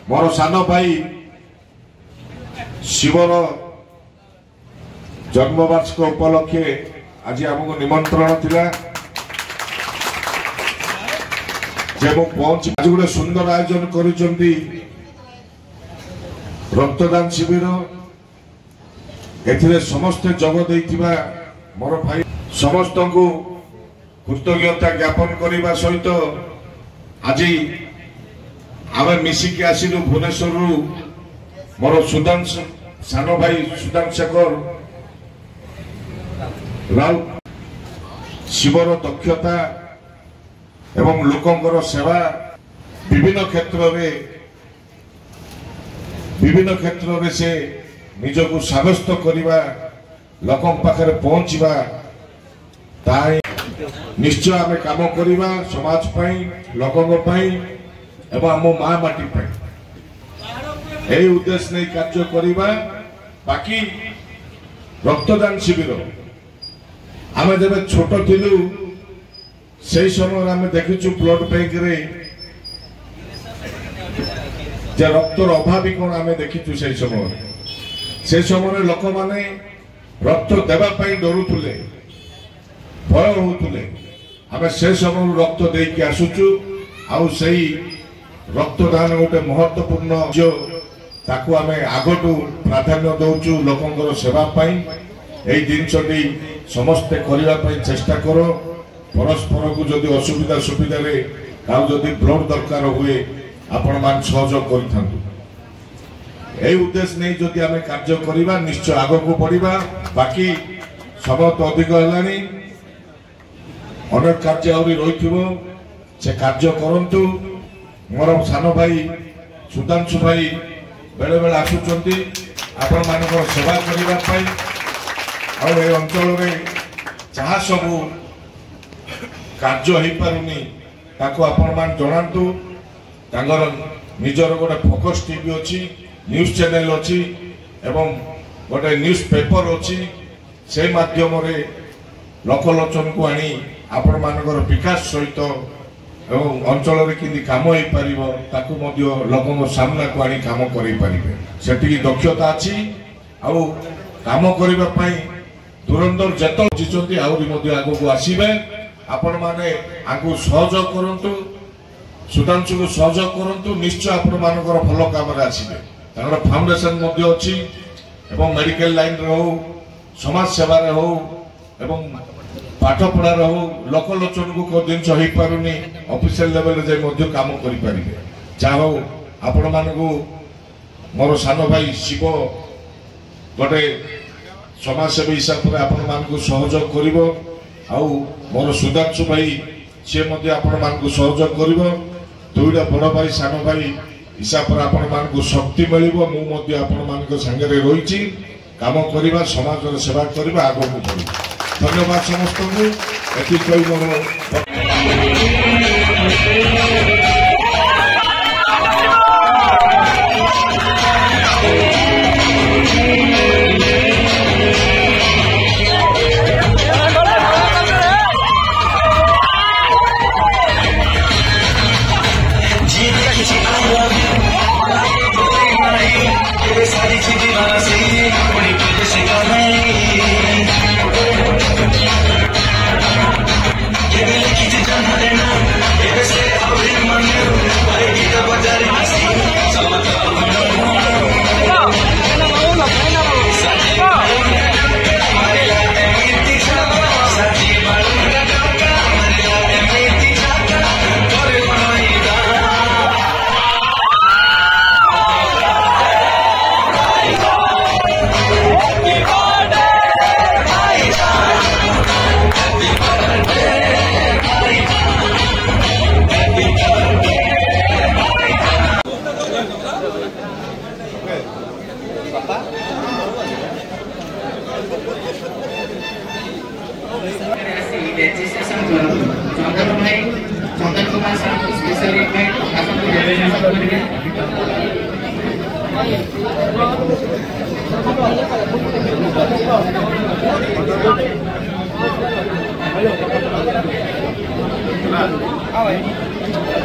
मोर सान भाई शिवर जन्मवार्षिक उपलक्षे आज आमको निमंत्रण थिला पहुंची आज गोटे सुंदर आयोजन कर रक्तदान शिविर एथिरे समस्ते जग देइथिबा मोर भाई समस्त को कृतज्ञता ज्ञापन करने सहित आज आम मिसिकी आसिलु भुवनेश्वर मोर सुधांशु सान भाई सुधांशेखर राउत शिवर दक्षता एवं लोकंकर सेवा विभिन्न क्षेत्र में से निजको साब्यस्त करवा लोकों पाखे पहुंचवा निश्चय आम काम करवा समाज लोकों एवं आम माँ माटी यही उद्देश्य नहीं कार्य करवा। बाकी रक्तदान शिविर आम जब छोट थिलु से समय आम देखु ब्लड बैंक रक्तर अभावी कौन आम देखीचु से समय लोक मैंने रक्त देवाई डरुले भय होते आम से समय रक्त देकी आसुचु आउ से रक्तदान गोटे महत्वपूर्ण जो ताकू आम आगठू प्राधान्य दौचु लोकंर सेवाई यही जिनसटी समस्ते करने चेष्टा कर परस्पर को जदि असुविधा सुविधा जदि ब्लड दरकार हुए आपण मान सहयोग कर उद्देश्य नहीं जदि आम कार्य करवा निश्चय आग को बढ़ा। बाकी समय तो अधिक है अनेक कार्य आहरी रही से कार्य करूँ मोर सान भाई सुधांशु भाई बेले बेले आसुंच आपण मान सेवा करने अंचल में जहाँ सबू कार्य हो पारुनी ताको आपण मान जनातु निजर गोटे फोकस टीवी अच्छी न्यूज चैनल अच्छी एवं गोटे न्यूज पेपर अच्छी से माध्यम लोकलोचन को आनी आपण मानकर विकास सहित एवं अंचल में किंती काम हो पार लोक सामना को आनी काम करें दक्षता अच्छी आउ काम करने धुरंधर जेत आहरी आगू आसवे आपण माने आगू सहयोग करंतु सुधांशु को सहयोग करंतु निश्चय आपण मानकर भल काम आसवे फाउंडेशन अच्छी एवं मेडिकल लाइन रो समाज सेवा हो एवं पाठ पढ़ा हो लोकलोचन को कोई जिन हो पारुनी ऑफिशियल लेवल जाए काम करें चाहो आपण मानू मोर सान भाई शिव गोटे समाजसेवी हिसाब से आपण मानू सहयोग कर आउ मोर सुधांशु भाई सी आपण मानू सहयोग कर दुईटा बड़ भाई सान भाई हिसाब से आपण मानू शक्ति मिल आपण मान सांगे रही काम करवा समाज सेवा करवा आग को बढ़ा। धन्यवाद समस्त को मोर Ah ouais.